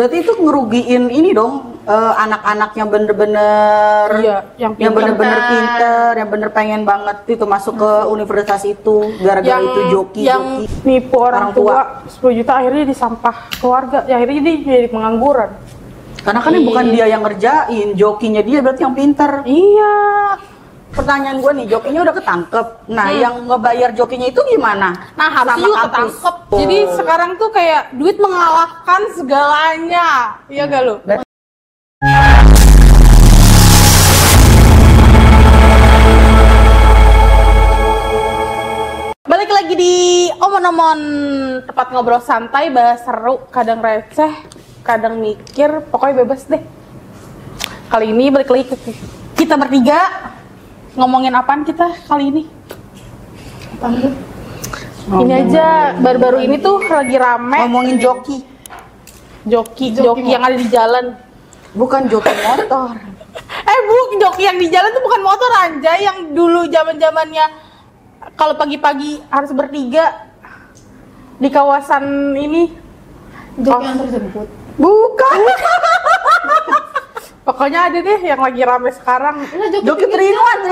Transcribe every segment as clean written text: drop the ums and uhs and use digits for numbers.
Berarti itu ngerugiin ini dong, anak-anak yang bener-bener yang bener-bener pinter, yang bener pengen banget itu masuk ke universitas itu gara-gara itu joki nipu orang tua 10 juta akhirnya di sampah keluarga, ya akhirnya dia jadi pengangguran. Karena kan bukan dia yang ngerjain, jokinya dia berarti yang pinter. Iya. Pertanyaan gue nih, jokinya udah ketangkep. Nah, yang ngebayar jokinya itu gimana? Nah, harusnya juga ketangkep. Jadi sekarang tuh kayak duit mengalahkan segalanya. Iya gak lu? Balik lagi di omon-omon, tempat ngobrol santai, bahas seru, kadang receh, kadang mikir, pokoknya bebas deh. Kali ini balik lagi ke kita bertiga. Ngomongin apaan kita kali ini? Ini aja baru-baru ini tuh lagi rame ngomongin joki yang ada di jalan. Bukan joki motor. Joki yang di jalan tuh bukan motor anjay, yang dulu zaman-zamannya kalau pagi-pagi harus bertiga di kawasan ini. Joki yang tersebut. Bukan. Pokoknya ada deh yang lagi rame sekarang. Joki 3-in-1.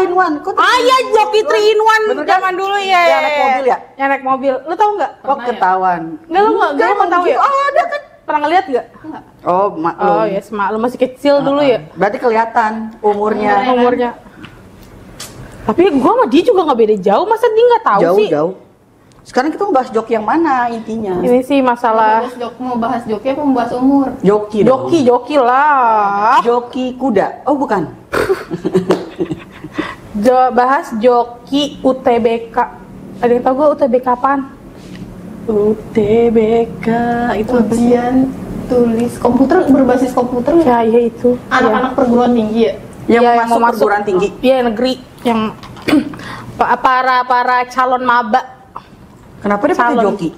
Ya joki 3-in-1 zaman dulu ya. Yang naik mobil ya? Yang naik mobil. Lu tahu nggak? Kok ketahuan? Nggak, lu nggak tahu ya? Ada kan? Pernah ngeliat nggak? Oh, maklum. Oh ya, lu masih kecil dulu ya. Berarti kelihatan umurnya. Tapi gua sama dia juga nggak beda jauh, masa dia nggak tahu sih? Jauh. Sekarang kita membahas joki yang mana intinya? Ini sih masalah Mau bahas joki apa mau bahas umur? Joki lah. Joki kuda. Oh, bukan. Bahas joki UTBK. Ada yang tahu gua UTBK apaan? UTBK itu ujian tulis komputer, berbasis komputer. Ya itu. Anak-anak perguruan tinggi ya? Yang masuk perguruan tinggi. Iya, negeri yang para calon maba. Kenapa dia pakai joki?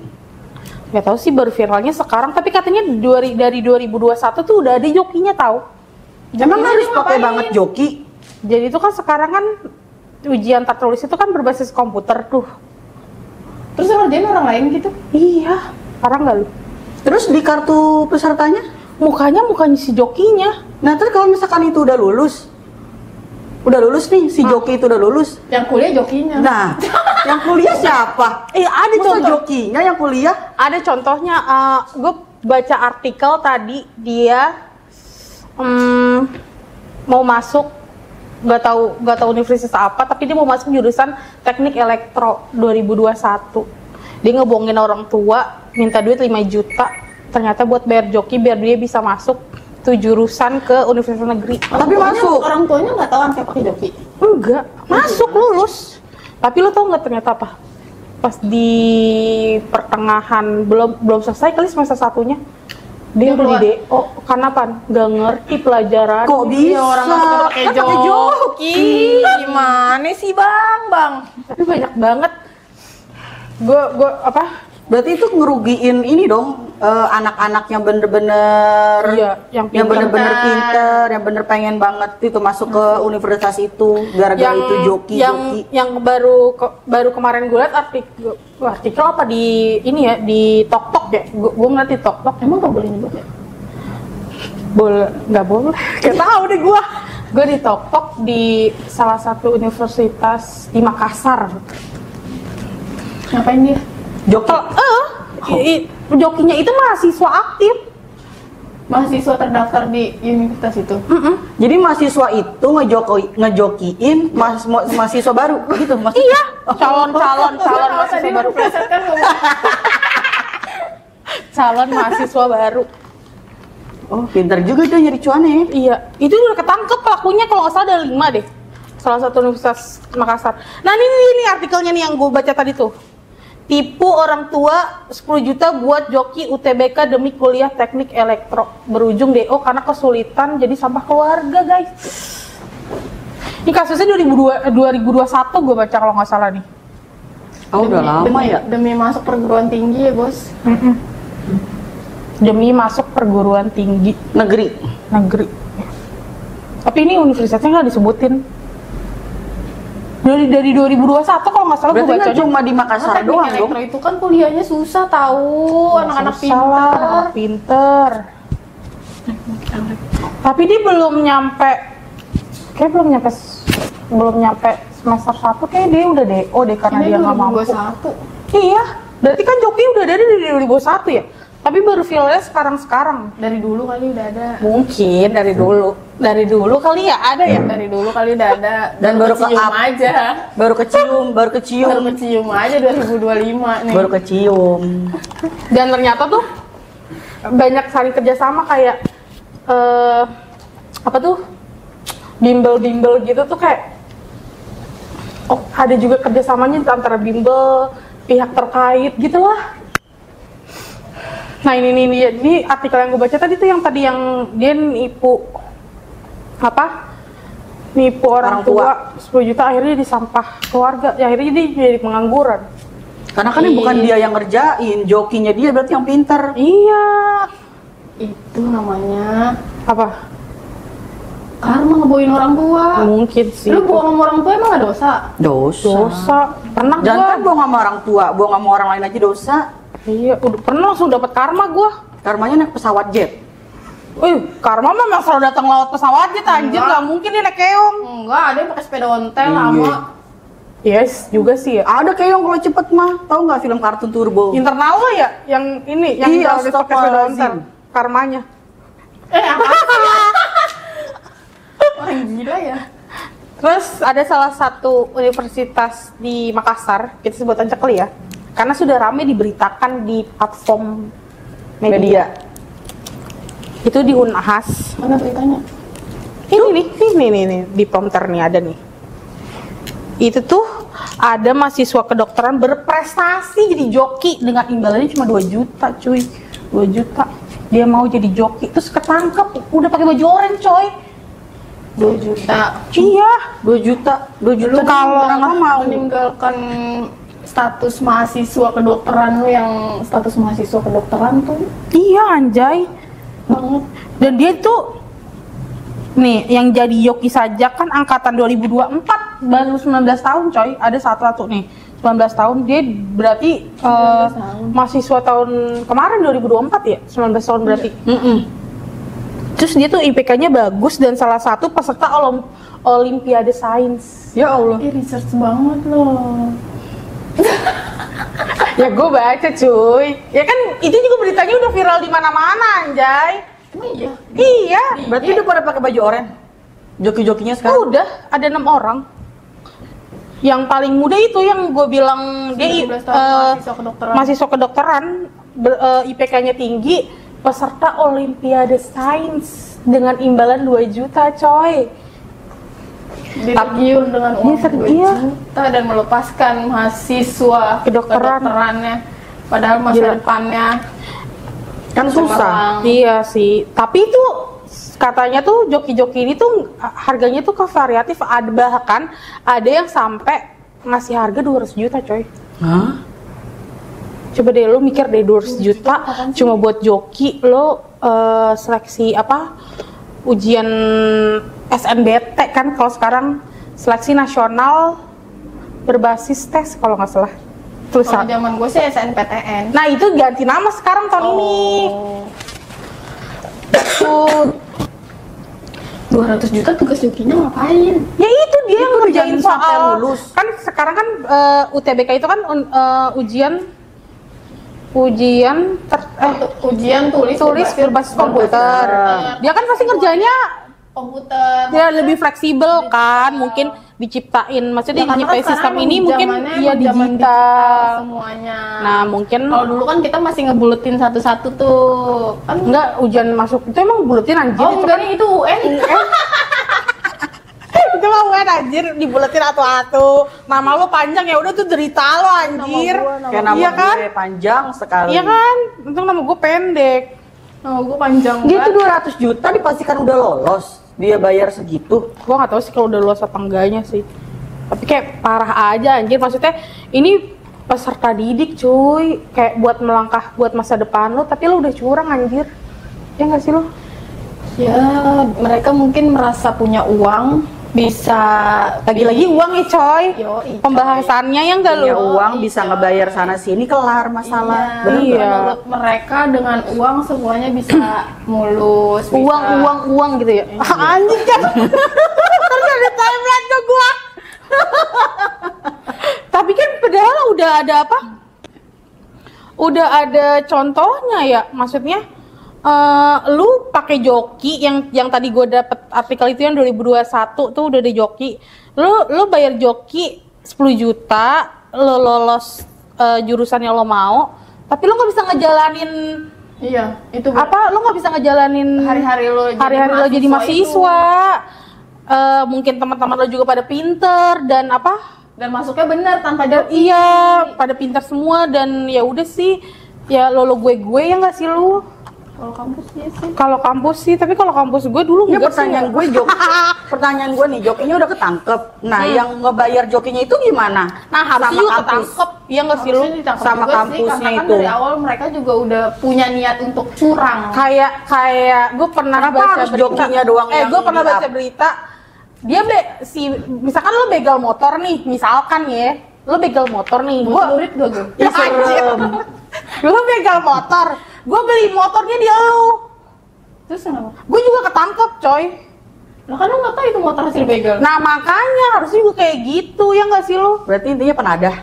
Gak tahu sih, baru viralnya sekarang, tapi katanya dari 2021 tuh udah ada jokinya tahu. Emang harus pakai banget joki? Jadi itu kan sekarang kan ujian tertulis itu kan berbasis komputer tuh. Terus yang ngerjain orang lain gitu? Iya, parah nggak lu? Terus di kartu pesertanya? Mukanya si jokinya. Nah, terus kalau misalkan itu udah lulus nih, si joki itu udah lulus. Yang kuliah jokinya. Nah, yang kuliah siapa? Ada contoh jokinya yang kuliah. Ada contohnya, gue baca artikel tadi, dia mau masuk, gak tahu universitas apa, tapi dia mau masuk jurusan teknik elektro 2021. Dia ngebohongin orang tua, minta duit 5 juta, ternyata buat bayar joki biar dia bisa masuk tuh jurusan ke universitas negeri. Tapi masuk. Orang tuanya nggak tahu anaknya pakai joki? Enggak, masuk lulus. Tapi lo tau nggak ternyata apa? Pas di pertengahan belum selesai kali semester satunya, dia udah di DO. Karena apa? Nggak ngerti pelajaran. Kok bisa orang pakai joki? Gimana sih bang? Tapi banyak banget. Gue Berarti itu ngerugiin ini dong, anak-anak yang bener-bener yang bener-bener pinter, yang bener pengen banget itu masuk ke universitas itu gara-gara itu joki. Yang baru kemarin gue liat artikel apa di ini ya, di TokTok ya. Gue ngeliat di TokTok. Emang gak boleh nyebut ya? Nggak boleh. Gak tahu deh gue. Gue di TokTok di salah satu universitas di Makassar. Ngapain dia? Joki. Jokinya itu mahasiswa aktif. Mahasiswa terdaftar di universitas itu. Jadi mahasiswa itu ngejokiin mahasiswa baru gitu maksudnya. Iya, calon mahasiswa baru. Calon mahasiswa baru. Oh, pintar juga dia nyari cuannya ya. Iya, itu udah ketangkep pelakunya, kalau nggak salah ada 5 deh. Salah satu universitas Makassar. Nah ini artikelnya nih yang gue baca tadi tuh. Tipu orang tua 10 juta buat joki UTBK demi kuliah teknik elektro. Berujung DO karena kesulitan jadi sampah keluarga, guys. Ini kasusnya 2021 gue baca kalau nggak salah nih. Oh, udah lama ya? Demi masuk perguruan tinggi ya, Bos. Demi masuk perguruan tinggi negeri. Tapi ini universitasnya nggak disebutin. Dari 2021 kalau nggak salah gue baca. Berarti cuma di Makassar doang dong. Elektro itu kan kuliahnya susah tahu, anak-anak pintar. Anak pinter. Tapi dia belum nyampe semester 1 kayak dia udah DO deh karena dia nggak mampu. 2021. Iya, berarti kan Joki udah dari 2021 ya. Tapi baru feelnya sekarang. Dari dulu kali udah ada. Mungkin dari dulu kali ya ada ya. Dari dulu kali udah ada. Dan baru kecium ke-up aja. Baru kecium Baru kecium aja 2025 nih. baru kecium. Dan ternyata tuh banyak saling kerjasama kayak apa tuh bimbel gitu tuh kayak ada juga kerjasamanya antara bimbel pihak terkait gitu lah. Nah ini artikel yang gue baca tadi tuh yang dia nipu orang tua 10 juta akhirnya jadi sampah keluarga ya, akhirnya dia jadi pengangguran Karena kan ini bukan dia yang ngerjain, jokinya dia berarti yang pinter. iya. Itu namanya Apa? karma ngebohongin orang tua. Mungkin sih. Lu bohong sama orang tua emang gak dosa? Dosa. Pernah Jangan kan gua. bohong sama orang tua, bohong sama orang lain aja dosa. Iya, udah pernah langsung dapat karma gua. Karmanya naik pesawat jet. Karma mah memang selalu datang lewat pesawat aja anjir, Enggak. nggak mungkin dia naik keong. Enggak, ada yang pakai sepeda ontel Iya. lama. Yes, juga sih ya. Ada keong kalau cepet mah, tahu nggak film kartun Turbo? Internal lo ya, yang ini, yang Iya, jauh pakai sepeda astagfirullahaladzim. ontel. Karmanya. Apa? Orang gila ya. Terus ada salah satu universitas di Makassar, kita sebut aja kali ya, karena sudah ramai diberitakan di platform media. Itu di Unhas. Mana beritanya? Ini nih, di prompter nih ada nih. Itu tuh ada mahasiswa kedokteran berprestasi jadi joki dengan imbalannya cuma 2 juta cuy. 2 juta. Dia mau jadi joki, terus ketangkep, udah pakai baju oranye coy. 2 juta. Iya, 2 juta. 2 juta Lu kalau kenapa nggak mau. meninggalkan status mahasiswa kedokteran lu yang status mahasiswa kedokteran tuh iya anjay. banget. Dan dia tuh nih yang jadi joki saja kan angkatan 2024 baru 19 tahun coy. Ada satu nih 19 tahun, dia berarti 19 tahun. mahasiswa tahun kemarin 2024 ya, 19 tahun berarti. Terus dia tuh IPK-nya bagus dan salah satu peserta Olimpiade Sains. Ya Allah. Ih, research banget loh. Ya gue baca cuy. Ya kan itu juga beritanya udah viral di mana-mana anjay. Emang iya? Iya. Berarti udah pada pakai baju oranye. Joki-jokinya sekarang. Udah ada 6 orang. Yang paling muda itu yang gue bilang dia 19 tahun mahasiswa kedokteran. mahasiswa kedokteran, IPK-nya tinggi, peserta Olimpiade Sains dengan imbalan 2 juta coy. Tergiur dengan uang Iya, 2 iya. juta dan melepaskan mahasiswa Kedokteran. kedokterannya. Padahal masa Gila. depannya Kan susah. cemerlang. Iya sih, tapi itu katanya tuh joki-joki ini tuh harganya tuh variatif, ada bahkan ada yang sampai ngasih harga 200 juta coy. Hah? Coba deh lo mikir deh 200 juta cuma buat joki lo seleksi apa ujian SNBT kan kalau sekarang seleksi nasional berbasis tes kalau nggak salah Kalau tulisan. zaman gue sih SNPTN. Nah itu ganti nama sekarang tahun ini. Tuh 200 juta tugas jokinya ngapain? ya itu dia yang Itu ngerjain jangan sampai soal lulus. kan sekarang kan UTBK itu kan ujian Ujian tulis berbasis komputer. Dia kan pasti ngerjainnya komputer. ya lebih fleksibel kan, mungkin diciptain, maksudnya Ya, karena diciptain kan sistem sekarang ini mungkin zamannya ya emang zaman digital. semuanya. Nah mungkin Kalau dulu kan kita masih ngebuletin satu-satu tuh. Kan enggak ujian masuk itu emang buletin anjir. Oh Itu enggak kan nih itu UN. itu mah UN anjir, dibuletin atu-atu. Nama lo panjang ya udah tuh derita lo anjir. Kayak nama Iya kan? gue panjang sekali. Iya kan? Untung nama gue pendek. Nama gue panjang Dia tuh banget. 200 juta dipastikan udah lolos. Dia bayar segitu. Gue nggak tahu sih kalau udah lulus apa enggaknya sih. Tapi kayak parah aja anjir, maksudnya ini peserta didik cuy, kayak buat melangkah buat masa depan lo, tapi lo udah curang anjir. Ya nggak sih lo? Ya mereka mungkin merasa punya uang bisa lagi-lagi uang ya coy. Yoi, Pembahasannya yang enggak Punya lu. uang bisa ngebayar sana sini, kelar masalah. Bener Iya. nggak? Menurut mereka dengan uang semuanya bisa mulus. Uang gitu ya. Anjing kan. Terus ada timeline ke gua. Tapi kan padahal udah ada apa? Udah ada contohnya ya, maksudnya lu pakai joki yang tadi gue dapet artikel itu yang 2021 tuh udah ada joki. Lu bayar joki 10 juta, lu lolos jurusan yang lo mau, tapi lu nggak bisa ngejalanin. Iya, itu apa? Lu nggak bisa ngejalanin hari-hari lo jadi mahasiswa. Mungkin teman-teman lo juga pada pinter dan apa? Dan masuknya benar tanpa joki. Iya, pada pintar semua dan ya udah sih, ya lo gue ya nggak sih lu? Kalau kampus ya sih. Kalau kampus sih, tapi kalau kampus gue dulu Ini enggak pertanyaan sih. gue pertanyaan gue nih, jokinya udah ketangkep. Nah, yang ngebayar jokinya itu gimana? Nah, harusnya Sama juga kampus. ketangkep. Iya nggak sih lu? Harusnya ditangkap Sama juga kampusnya sih, karena itu. kan dari awal mereka juga udah punya niat untuk curang. Kayak gue pernah Kenapa baca harus berita. jokinya doang yang Gue pernah di-up? baca berita. Dia misalkan lo begal motor nih, misalkan ya, lo begal motor nih. Murid gak gue? Ya, serem. Lo begal motor, gue beli motornya di lo. Terus kenapa? Gue juga ketangkep coy. Lah kan lo nggak tahu itu motor hasil begal. Nah makanya harusnya juga kayak gitu ya nggak sih lo? Berarti intinya penadah.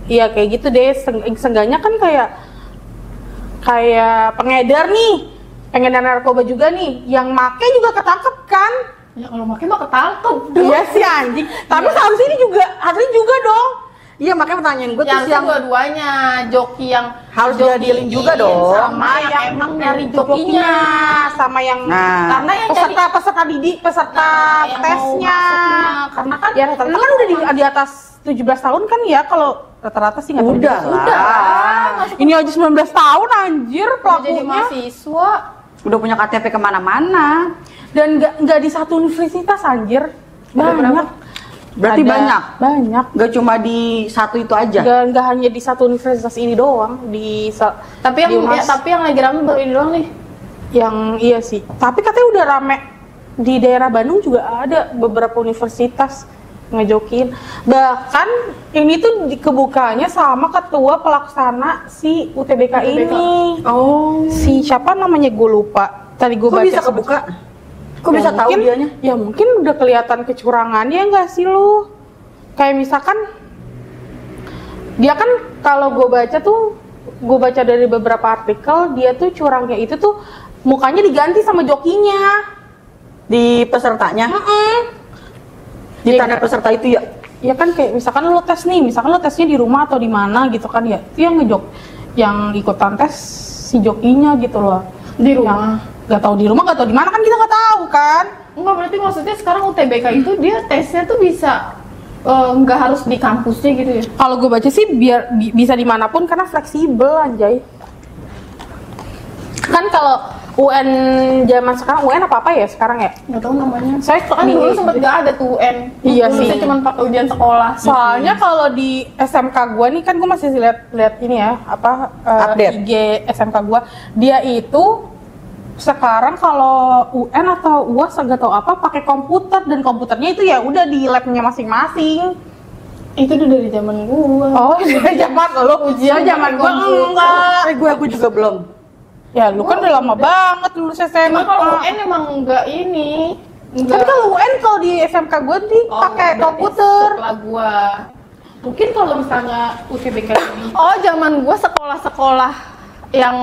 Iya kayak gitu deh. Seenggaknya kan kayak pengedar nih, pengedar narkoba juga nih, yang make juga ketangkep kan? Ya kalau makin mah ketangkep. Iya sih anjing. Tapi seharusnya ini juga harusnya juga dong. Iya, makanya pertanyaan gue Yang tuh yang dua-duanya, joki yang harus jokiin diadilin juga dong. sama yang emang nyari jokinya. sama yang Nah, Karena yang peserta didik, peserta yang mau tesnya. masuknya. Karena kan Ya rata-rata kan udah di atas 17 tahun kan ya, kalau rata-rata sih nggak tahu udah juga. lah. Ini aja 19 tahun anjir mau jadi pelakunya. mahasiswa. Udah punya KTP kemana-mana. Dan nggak di satu universitas anjir. Banyak. Berarti Ada, banyak. Gak cuma di satu itu aja. Nggak hanya di satu universitas ini doang, Tapi yang lagi rame baru ini doang nih. yang iya sih. Tapi katanya udah rame di daerah Bandung juga ada beberapa universitas ngejokin. Bahkan ini tuh kebukaannya sama ketua pelaksana si UTBK ini. Oh. Si siapa namanya gue lupa. Tadi gue Kok baca. bisa kebuka? Kok Ya bisa tahu mungkin- dianya? Ya mungkin udah kelihatan kecurangannya nggak sih lu? Kayak misalkan dia kan kalau gue baca dari beberapa artikel, dia tuh curangnya itu tuh mukanya diganti sama jokinya. Di pesertanya? Di Iya. tanda peserta itu ya? Ya kan kayak misalkan lo tes nih, misalkan lo tesnya di rumah atau di mana gitu kan ya. Itu yang yang ikutan tes si jokinya gitu loh. Di rumah. Gak tahu di rumah, gak tahu di mana kan kita nggak tahu kan. Enggak, berarti maksudnya sekarang UTBK itu dia tesnya tuh bisa nggak harus di kampusnya gitu ya? Kalau gue baca sih biar bisa dimanapun karena fleksibel anjay. Kan kalau UN zaman sekarang, UN apa ya sekarang ya? Nggak tahu namanya. Saya Kan dulu sempet nggak ada tuh UN. Iya Dulu sih. saya cuma pakai ujian sekolah. Soalnya kalau di SMK gua nih kan gua masih lihat ini ya, Update. IG SMK gua. Dia itu sekarang kalau UN atau UAS nggak tahu apa pakai komputer, dan komputernya itu ya udah di labnya masing-masing. Itu udah dari zaman gua. Oh, dari zaman lo ujian zaman gua enggak. Gue juga belum. Ya lu kan udah lama banget lulus SMA. Cuma kalau UN emang nggak ini. Tapi kalau UN kalau di SMK gua nih pakai komputer. Setelah gua. Mungkin kalau misalnya UTBK ini. Oh, zaman gua sekolah-sekolah yang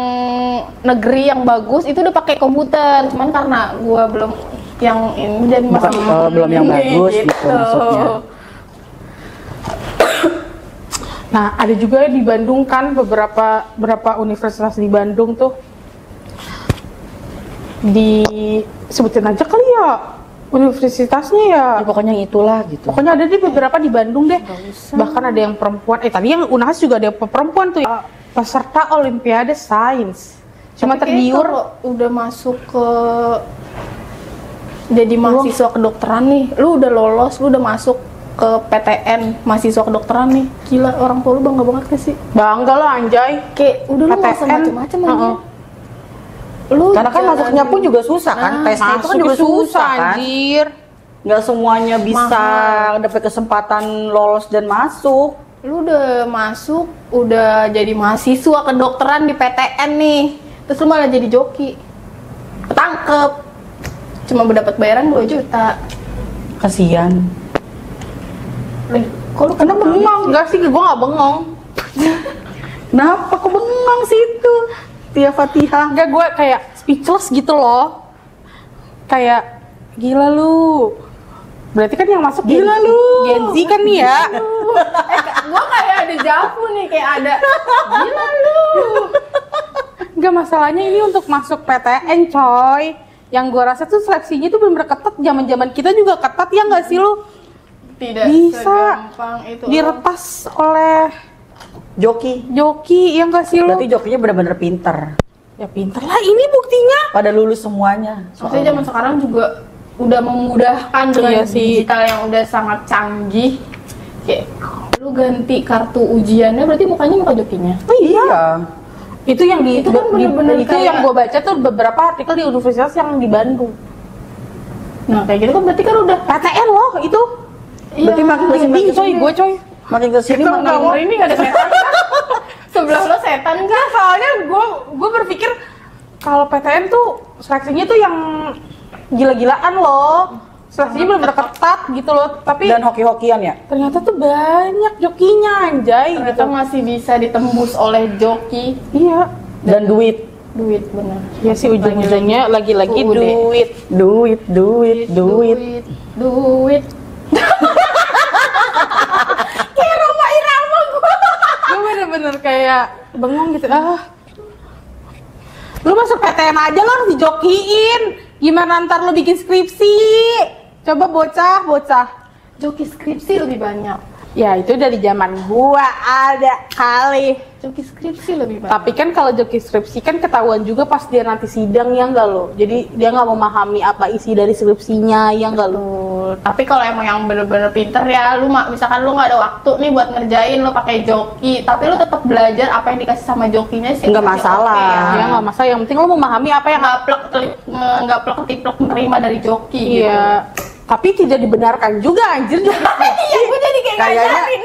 negeri yang bagus itu udah pakai komputer. Cuman karena gua belum yang ini dan Bukan, belum yang bagus gitu maksudnya. Nah, ada juga di Bandung kan beberapa universitas di Bandung tuh disebutin aja kali ya universitasnya ya. Ya, pokoknya yang itulah gitu. Pokoknya ada di beberapa di Bandung deh. Bahkan ada yang perempuan. Tadi yang UNHAS juga ada perempuan tuh. Peserta Olimpiade Sains. Cuma tapi kayaknya tergiur. kalau udah masuk ke jadi mahasiswa kedokteran nih, lu udah lolos, lu udah masuk ke PTN mahasiswa kedokteran nih. Gila, orang tua lu bangga banget gak sih? Bangga lah anjay. Kayak udah lu nggak usah PTN, macem-macem aja. Lu Karena kan jalan- masuknya pun juga susah kan, tesnya itu kan juga susah kan. Anjir. nggak semuanya bisa dapat kesempatan lolos dan masuk. Lu udah masuk, udah jadi mahasiswa kedokteran di PTN nih, terus lu malah jadi joki, ketangkep, cuma mendapat bayaran 2 juta. Kasian. Kok lu Kenapa bengong? Enggak sih, gua nggak bengong. Kenapa kok bengong sih itu? Tia Fatihah. Enggak, gue kayak speechless gitu loh. Kayak gila lu. Berarti kan yang masuk Gila lu. Gen Z kan nih ya. Gua kayak ada jafu nih, kayak ada gila lu. Enggak, masalahnya ini untuk masuk PTN coy. Yang gue rasa tuh seleksinya tuh bener-bener ketat. Zaman-zaman kita juga ketat ya nggak sih lu? Tidak Bisa segampang itu. diretas oleh joki ya nggak sih lu? Berarti jokinya benar-benar pinter. Ya pinter lah, ini buktinya. Pada lulus semuanya. Maksudnya zaman sekarang juga udah memudahkan dengan Iya sih. digital yang udah sangat canggih. Kayak lu ganti kartu ujiannya berarti mukanya muka jokinya. Iya. Itu yang di Itu kan bener-bener itu kayak- yang gue baca tuh beberapa artikel di universitas yang di Bandung. Nah kayak gitu kan berarti kan udah PTN loh itu. Berarti makin kesini Merinding coy, gue coy. makin kesini Itu makin nggak ini gak ada setan kan? Sebelah lo setan kan? Enggak, soalnya gue berpikir kalau PTN tuh seleksinya tuh yang gila-gilaan loh. Seleksinya bener-bener ketat gitu loh. Tapi dan hoki-hokian ya. ternyata tuh banyak jokinya anjay Ternyata gitu. masih bisa ditembus oleh joki. Iya. Dan duit. Duit bener. Ya sih ujung-ujungnya lagi-lagi UUD. duit. Duit. Duit. Kayak Roma Irama gue bener-bener kayak bengong gitu. Lu masuk PTN aja lo harus dijokiin. Gimana ntar lu bikin skripsi? Coba bocah. Joki skripsi lebih banyak. Ya itu dari zaman gua ada kali. Joki skripsi lebih banyak. Tapi kan kalau joki skripsi kan ketahuan juga pas dia nanti sidang ya enggak lo. Jadi dia nggak memahami apa isi dari skripsinya ya enggak lo. Tapi kalau emang yang bener-bener pinter ya, lu misalkan lu nggak ada waktu nih buat ngerjain, lu pakai joki, tapi lu tetap belajar apa yang dikasih sama jokinya sih. Nggak masih masalah. oke ya. Ya nggak masalah. Yang penting lo memahami apa yang Nggak plek menerima dari joki. Iya. Tapi tidak dibenarkan juga anjir joki. Iya, gue jadi kayak ngajarin.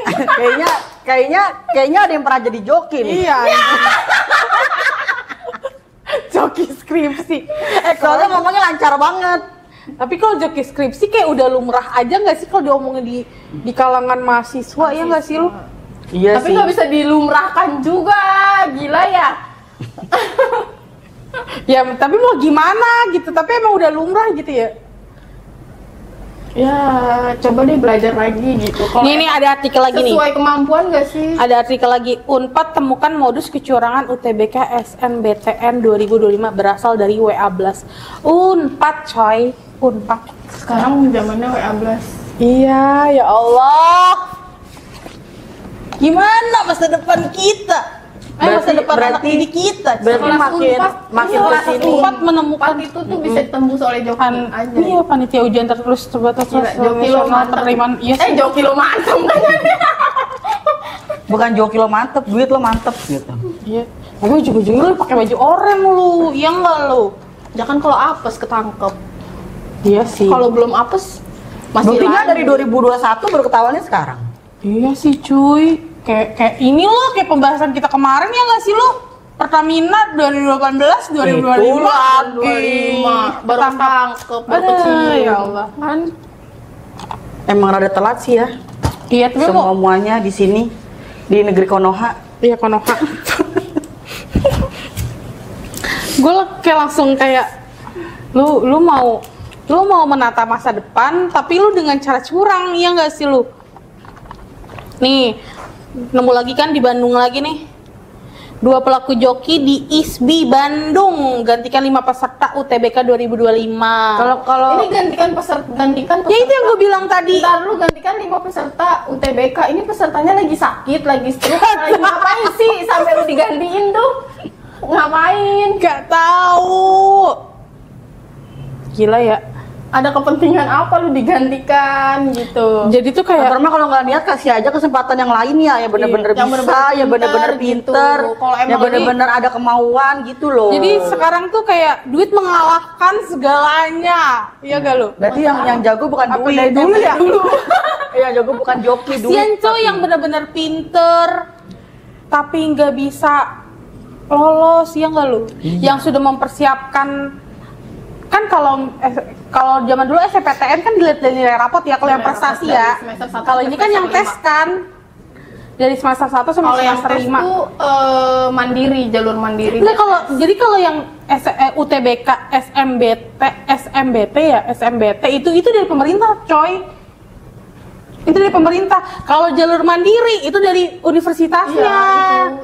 Kayaknya ada yang pernah jadi joki nih. Iya. Joki skripsi. Soalnya ngomongnya lancar banget. Tapi kalau joki skripsi kayak udah lumrah aja nggak sih kalau diomongin di kalangan mahasiswa ya nggak sih lu? Iya Tapi sih. nggak bisa dilumrahkan juga, gila ya. Ya tapi mau gimana gitu. Tapi emang udah lumrah gitu ya. Ya, coba deh belajar lagi gitu. Kalau Ini ada artikel lagi nih. sesuai kemampuan gak sih? Ada artikel lagi, Unpad temukan modus kecurangan UTBK SNBTN 2025 berasal dari WA Blast. Unpad coy, Unpad. Sekarang zamannya WA Blast. Iya, ya Allah. Gimana masa depan kita? Masa depan anak didik kita. Berarti Kelas makin Unpad, kesini. Unpad menemukan Unpad itu tuh bisa ditembus oleh joki aja. Iya, panitia ujian tertulis terbatas Gila, joki lo mantep. penerimaan. Iya sih. Joki lo mantep kan? Bukan joki lo mantep, duit lo mantep gitu. Iya. Tapi ujung-ujungnya lu pakai baju oranye lu, iya enggak lu? Jangan kalau apes ketangkep. Iya sih. Kalau belum apes masih Buktinya lanjut. dari 2021 baru ketahuannya sekarang. Iya sih cuy. Kayak ini loh, kayak pembahasan kita kemarin ya nggak sih lo? Pertamina 2018, 2025 Itu lagi. 25 baru ketangkep, baru Aduh, kecium. ya Allah. Kan Emang rada telat sih ya. Iya, tapi mau Semuanya di sini di negeri Konoha. iya Konoha. Gue kayak langsung kayak lu mau menata masa depan tapi lu dengan cara curang, iya nggak sih lu? Nih, nemu lagi kan di Bandung lagi nih. 2 pelaku joki di ISBI Bandung gantikan 5 peserta UTBK 2025. Kalau ini gantikan peserta. Ya itu yang gue bilang tadi. Ntar lu gantikan 5 peserta UTBK. Ini pesertanya lagi sakit, lagi stroke. Lagi ngapain sih sampai lu digantiin tuh? Ngapain? Gak tahu. Gila ya. ada kepentingan apa lu digantikan gitu. Jadi tuh kayak karena kalau nggak niat kasih aja kesempatan yang lain ya, yang bener-bener Yang bisa, bener-bener yang bener-bener gitu. pinter, Kalau emang yang bener-bener ada kemauan gitu loh. jadi sekarang tuh kayak duit mengalahkan segalanya. Iya gak lu? Berarti yang jago bukan Apa duit. dari dulu ya? Yang jago bukan joki, duit. Kasian coy tapi. yang bener-bener pinter tapi nggak bisa lolos, ya nggak lu? Yang sudah mempersiapkan kan kalau zaman dulu SNPTN kan dilihat dari nilai rapot ya, kalau yang prestasi ya. Kalau ini kan yang tes kan dari semester 1 sampai Kalau yang semester tes 5. tuh mandiri, jalur mandiri. Nah, kalau yang UTBK, SMBT itu dari pemerintah, coy. Itu dari pemerintah. Kalau jalur mandiri itu dari universitasnya.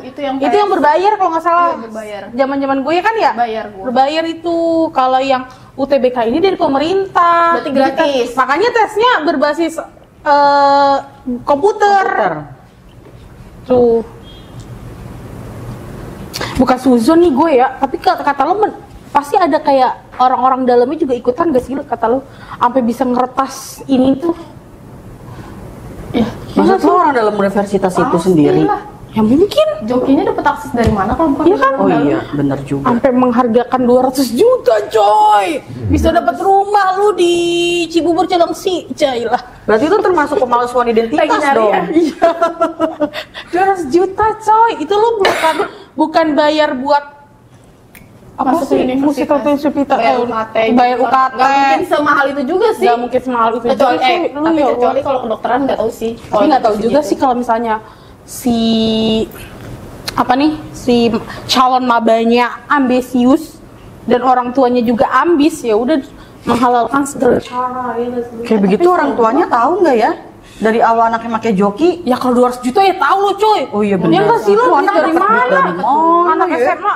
Iya, itu yang berbayar kalau nggak salah. Iya, berbayar. Zaman-zaman gue kan ya. Bayar gue. Berbayar itu. Kalau yang UTBK ini dari pemerintah. Berarti gratis. Makanya tesnya berbasis komputer. Tuh. Bukan suzon nih gue ya, tapi kata lo pasti ada kayak orang-orang dalamnya juga ikutan gak sih kata lo? Sampai bisa ngeretas ini tuh. Ya, Maksud lo orang dalam universitas itu sendiri? Lah. Ya mungkin. Jokinya dapat akses dari mana kalau bukan Iya kan? Oh iya, bener juga. Sampai menghargakan 200 juta coy. Bisa dapat rumah lu di Cibubur Cilengsi, cailah. Berarti itu termasuk pemalsuan identitas dong. Iya. 200 juta coy. Itu lu bukan bayar buat apa Masuk sih? universitas. Bayar UKT. Bayar UKT. Gak mungkin semahal itu juga sih. Gak mungkin semahal itu Kecuali, juga sih. Lu tapi ya kecuali kalau kedokteran nggak tahu sih. Tapi nggak tahu juga sih kalau misalnya si calon mabanya ambisius dan orang tuanya juga ambis, ya udah menghalalkan segala cara ya. Kayak begitu orang tuanya tahu nggak ya? Dari awal anaknya pakai joki? Ya kalau 200 juta ya tahu lo coy. Oh iya Ya benar. nggak sih lo Tuh, anak dari mana? Anak ya? SMA.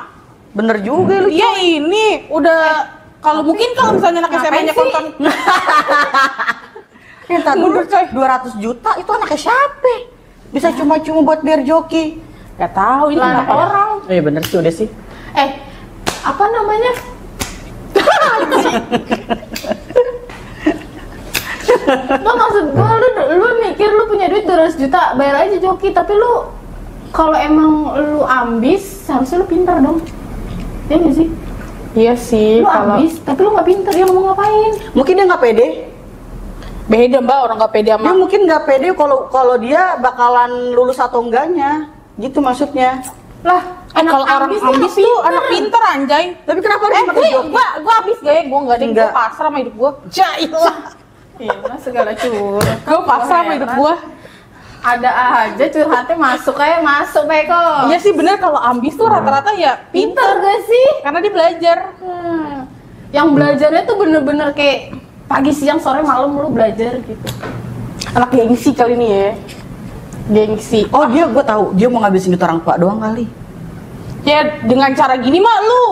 Bener juga lu. Iya ini udah kalau mungkin kalau misalnya anak SMA-nya konten. Entar dulu coy, 200 juta itu anaknya siapa? Bisa cuma-cuma buat biar joki. Gak tahu ini Lah, anak orang. Iya bener sih, udah sih. Apa namanya? Lo maksud gua lu mikir lu punya duit 200 juta bayar aja joki, tapi lu kalau emang lu ambis harusnya lu pintar dong. Iya gak sih? Iya sih. Lu ambis tapi lu nggak pintar, dia mau ngapain? Mungkin dia nggak pede. Beda mbak, orang gak pede Dia sama. mungkin nggak pede kalau dia bakalan lulus atau enggaknya. Gitu maksudnya. Lah, kalau orang ambis tuh anak pinter anjay. Tapi kenapa harus pakai joki? Gua ambis gak ya? Gua enggak deh, gua Enggak. pasrah sama hidup gua. Jailah. Iya, segala curhat. Gua pasrah sama hidup gua. Ada aja curhatnya masuk Peko. Iya sih bener, kalau ambis tuh rata-rata ya Pintar pinter. gak sih? Karena dia belajar. Yang belajarnya tuh bener-bener kayak pagi, siang, sore, malam lu belajar gitu. Anak gengsi kali ini ya. Gengsi. Oh gue tahu, dia mau ngabisin duit orang tua doang kali. Ya dengan cara gini mah lu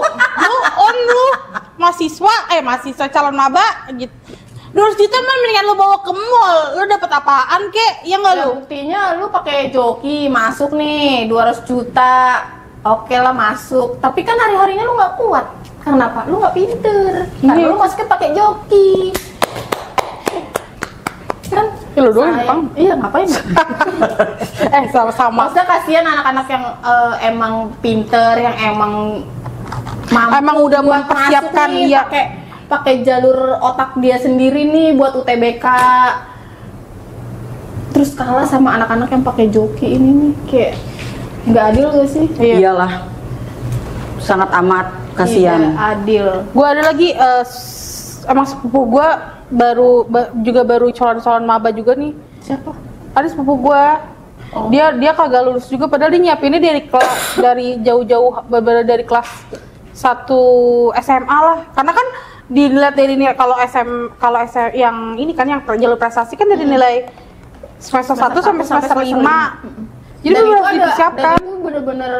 mahasiswa calon maba gitu. 200 juta mah mendingan lu bawa ke mall, lu dapet apaan kek? Ya nggak Ya, lu? buktinya lu pakai joki masuk nih 200 juta. Oke lah masuk. Tapi kan hari-harinya lu nggak kuat. Kenapa? Lu nggak pinter. Karena Iya. lu masuknya pakai joki. Kan? Ya, lu doang, Sayang. Bang. Iya ngapain? Sama-sama. Maksudnya kasihan anak-anak yang emang pinter, yang emang mampu Emang udah buat mempersiapkan, masuk nih, iya. pakai jalur otak dia sendiri nih buat UTBK. Terus kalah sama anak-anak yang pakai joki ini nih, kayak nggak adil gak sih? Iya. Iyalah. Sangat amat kasihan. Tidak adil. Gue ada lagi emang sepupu gue juga baru calon maba juga nih. Siapa? Ada sepupu gue. Oh. Dia kagak lulus juga, padahal dia nyiapinnya dari jauh-jauh, dari kelas 1 SMA lah. Karena kan dilihat dari nilai kalau SM yang ini kan yang jalur prestasi kan dari nilai semester 1 sampai semester 5. Jadi lu harus dipersiapkan. Dan itu bener-bener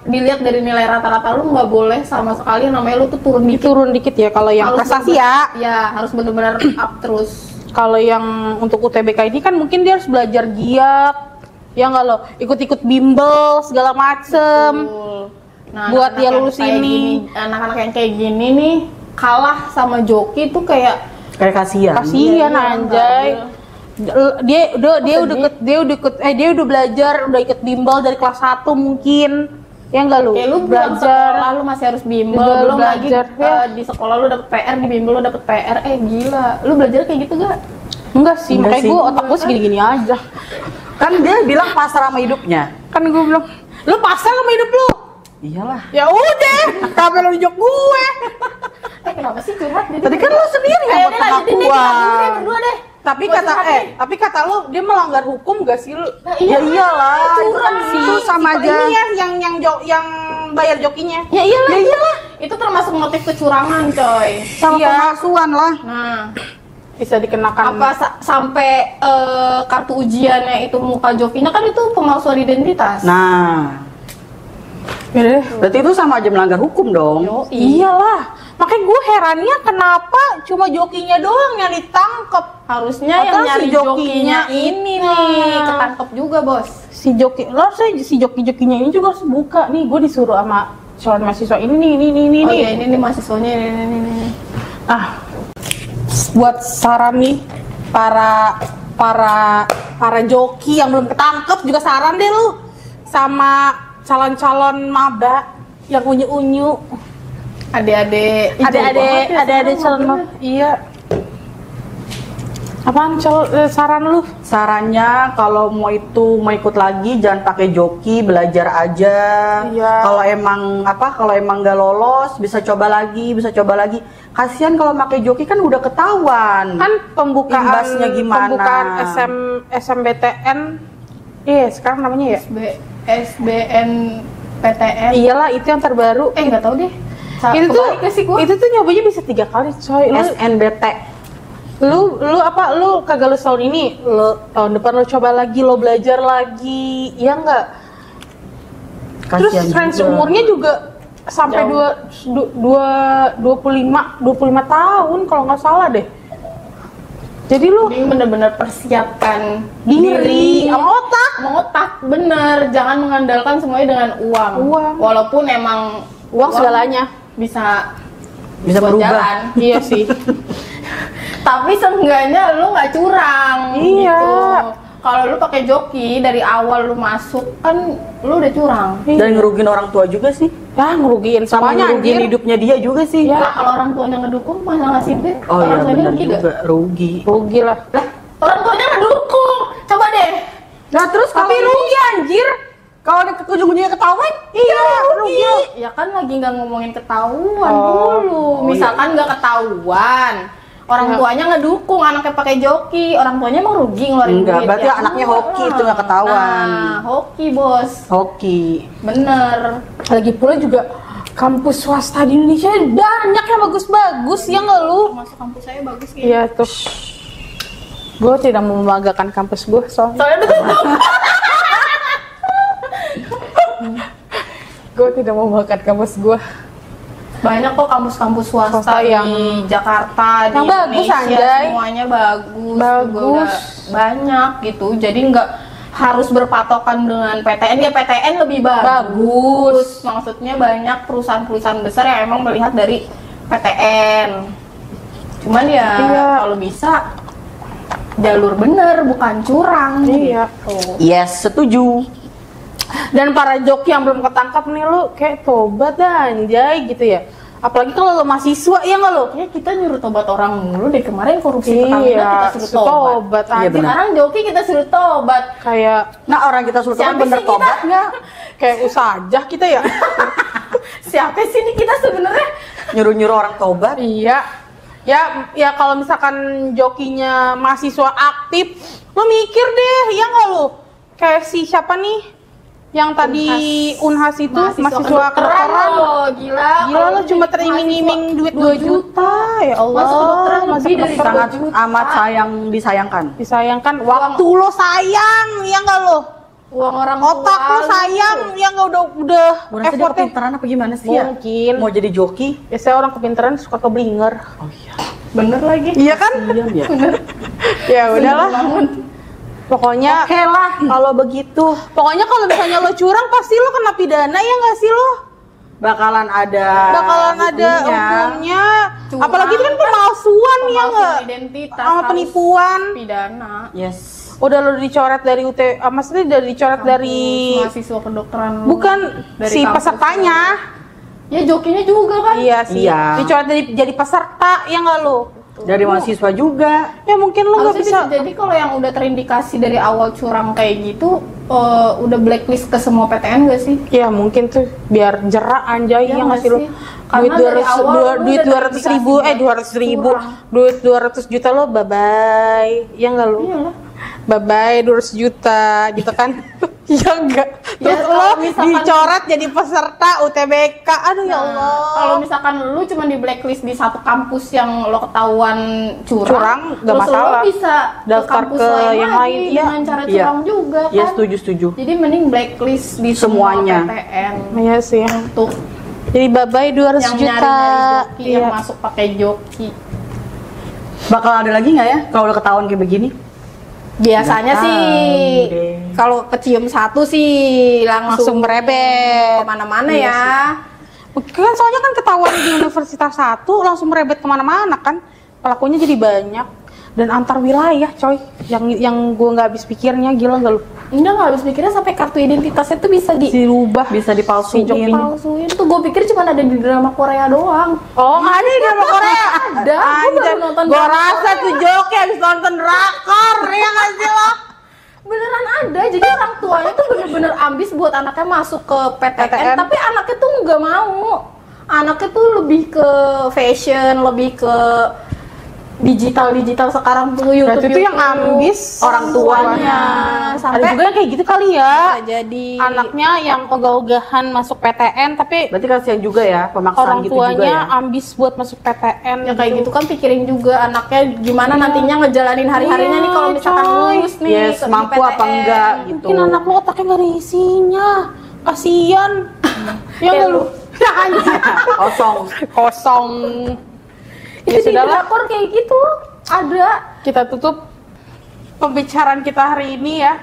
dilihat dari nilai rata-rata lu nggak boleh sama sekali namanya lu tuh turun dikit. Turun dikit ya kalau yang Harus prestasi ya. Ya harus bener-bener up terus. Kalau yang untuk UTBK ini kan mungkin dia harus belajar giat. Ya nggak lo, ikut-ikut bimbel segala macem. Betul. Nah, buat anak-anak dia yang lulus kayak ini. anak-anak yang kayak gini nih kalah sama joki tuh kayak Kayak kasihan. Kasihan anjay. Dia udah belajar, udah ikut bimbel dari kelas 1 mungkin. Ya enggak lu? Kayak lu belajar, lu masih harus bimbel, belum lagi di sekolah lu dapet PR, di bimbel lu dapet PR. Gila. Lu belajar kayak gitu gak? Enggak sih, makanya gue otak gue segini-gini aja. Kan dia bilang pasrah sama hidupnya. Kan gue bilang, lu pasrah sama hidup lu? Iyalah. Ya udah, kenapa lu nunjuk gue? Kenapa sih curhat? Tadi kan lu sendiri yang buat pengakuan. Berdua deh. Tapi kata lu dia melanggar hukum gak sih lu? Ya iyalah. Curang sih. Itu sama aja. Ini ya yang bayar jokinya. Ya iyalah. Itu termasuk motif kecurangan, coy. Sama pemalsuan lah. Nah, bisa dikenakan apa sampai kartu ujiannya itu muka Jovina kan itu pemalsuan identitas. Nah, berarti itu sama aja melanggar hukum dong. Iyalah, makanya gue herannya kenapa cuma jokinya doang yang ditangkep. Harusnya yang nyari jokinya ini nih ketangkep juga, Bos. Si joki-jokinya ini juga harus buka nih. Gue disuruh sama calon mahasiswa ini nih. Oh iya, ini nih mahasiswanya ini. Buat saran nih para joki yang belum ketangkep juga saran deh lu sama calon-calon maba yang unyu-unyu. Adik-adik calon maba. Iya. Apaan saran lu? Sarannya kalau mau ikut lagi jangan pakai joki, belajar aja. Iya. Kalau emang nggak lolos bisa coba lagi. Kasihan kalau pakai joki kan udah ketahuan. Kan imbasnya gimana? Pembukaan SMBTN. Iya, sekarang namanya ya SBNPTN. Iyalah, itu yang terbaru. Nggak tahu deh. Itu tuh nyobanya bisa 3 kali, coy. SNBT. Lu kagak lu tahun ini, lu tahun depan lu coba lagi, lu belajar lagi, iya enggak? Terus range umurnya juga sampai 25 tahun kalau nggak salah deh. Jadi lu bener-bener persiapkan diri sama otak, bener. Jangan mengandalkan semuanya dengan uang. Walaupun emang uang segalanya bisa berubah. Iya sih. Tapi seenggaknya lu nggak curang. Iya. Gitu. Kalau lu pakai joki dari awal lu masuk kan lu udah curang. Dan ngerugiin orang tua juga sih. Ya ngerugiin sama ngerugiin hidupnya dia juga sih. Ya kalau orang tuanya ngedukung masa ngasih duit. Oh iya benar juga. Rugi lah. Orang tuanya ngedukung. Coba deh. Nah terus tapi rugi anjir. Kalau ada ujung-ujungnya ketahuan, iya rugi. Ya kan lagi nggak ngomongin ketahuan dulu. Misalkan nggak ketahuan, orang tuanya ngedukung anaknya pakai joki, orang tuanya emang rugi ngeluarin duit. Enggak, berarti anaknya hoki itu nggak ketahuan. Nah, hoki bos. Hoki. Bener. Lagi pula juga kampus swasta di Indonesia banyak yang bagus-bagus, ya nggak lu? Masuk kampus saya bagus gitu. Iya tuh. Gue tidak mau membanggakan kampus gue soalnya betul. Gue tidak mau membanggakan kampus gue. Banyak kok kampus-kampus swasta yang di Jakarta, di Indonesia, semuanya bagus. Banyak gitu. Jadi nggak harus berpatokan dengan PTN. Ya PTN lebih bagus. Maksudnya banyak perusahaan-perusahaan besar yang emang melihat dari PTN. Cuman ya kalau bisa jalur bener, bukan curang. Iya. Gitu. Yes, setuju. Dan para joki yang belum ketangkap nih lu kayak tobat dah anjay gitu ya. Apalagi kalau lo mahasiswa ya nggak lo? Kayak kita nyuruh tobat orang mulu deh, kemarin korupsi Pertamina kita suruh tobat. Iya, sekarang joki kita suruh tobat. Kayak orang kita suruh tobat bener tobat nggak? Kayak usahajah kita ya. Siapa sih ini kita sebenarnya? Nyuruh-nyuruh orang tobat? Iya. Ya kalau misalkan jokinya mahasiswa aktif, lo mikir deh, ya nggak lo? Kayak si siapa nih? Yang tadi Unhas itu mahasiswa kedokteran loh, gila lo cuma teriming-iming duit 2 juta, ya Allah. Masuk kedokteran lebih dari sangat amat disayangkan. Waktu lo sayang, ya nggak lo? Uang orang otak lo sayang, ya nggak udah effortnya kepintaran apa gimana sih ya? Mungkin mau jadi joki. Biasanya orang kepintaran suka keblinger. Oh iya. Bener lagi. Iya kan? Iya. Ya udahlah. Pokoknya oke lah kalau begitu. Pokoknya kalau misalnya lo curang pasti lo kena pidana, ya nggak sih lo? Bakalan ada hukumnya. Apalagi itu kan pemalsuan ya nggak? Identitas sama penipuan. Pidana. Yes. Udah lo dicoret dari maksudnya udah dicoret dari mahasiswa kedokteran. Bukan dari si pesertanya. Ya jokinya juga kan? Iya sih. Iya. Dicoret jadi peserta ya nggak lo? Dari mahasiswa juga. Ya mungkin lo nggak bisa. Jadi kalau yang udah terindikasi dari awal curang kayak gitu, udah blacklist ke semua PTN gak sih? Ya mungkin tuh biar jerak anjay ya nggak sih lo? Duit 200 juta lo bye bye ya nggak lo? Iyalah. Bye bye 200 juta gitu kan? Ya enggak. Terus Ya, lo misalkan- dicoret jadi peserta UTBK. Aduh ya Allah. Kalau misalkan lu cuma di blacklist di satu kampus yang lo ketahuan curang, Nggak terus masalah. lo bisa Daftar kampus ke lain yang lagi lain, iya. dengan cara Iya. curang juga kan. Ya setuju. Jadi mending blacklist di Semuanya. semua PTN Iya sih. untuk Jadi bye bye 200 yang juta. nyari joki yang Iya. masuk pakai joki. Bakal ada lagi nggak ya kalau udah ketahuan kayak begini? Biasanya Nggak sih tahu deh. kalau kecium satu sih Langsung merebet. kemana-mana Iya ya. Kan soalnya kan ketahuan di Universitas 1 langsung merebet kemana-mana kan. Pelakunya jadi banyak dan antar wilayah coy. Yang gue nggak habis pikirnya gila nggak lu? Enggak, nggak harus mikirnya sampai kartu identitasnya tuh bisa Dirubah. Bisa dipalsuin. dipalsuin. Tuh gue pikir cuma ada di drama Korea doang. Oh nggak ada di drama Korea. Ada, gua baru nonton Gue drama rasa tuh Joki habis nonton drakor ya nggak sih lo? Beneran ada, jadi orang tuanya tuh bener-bener ambis buat anaknya masuk ke PTN, tapi anaknya tuh nggak mau. Anaknya tuh lebih ke fashion, lebih ke digital sekarang tuh YouTube. Berarti itu yang ambis orang tuanya. Ada Sampai juga yang kayak gitu kali ya. bisa jadi Anaknya yang ogah-ogahan masuk PTN tapi Berarti kasihan juga ya, pemaksaan orang gitu juga tuanya ya. ambis buat masuk PTN ya kayak gitu kan pikirin juga anaknya gimana nantinya ngejalanin hari-harinya Iya, nih kalau misalkan coy. lulus nih Yes, di mampu PTN. apa enggak gitu. Mungkin anak lo otaknya nggak ada isinya. Kasian. Ya nggak lu? Ya anjir. Kosong. Ya Itu di sudahlah, drakor kayak gitu ada. kita tutup pembicaraan kita hari ini ya.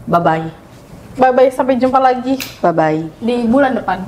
Bye bye. Bye bye, sampai jumpa lagi. Bye bye. Di bulan depan.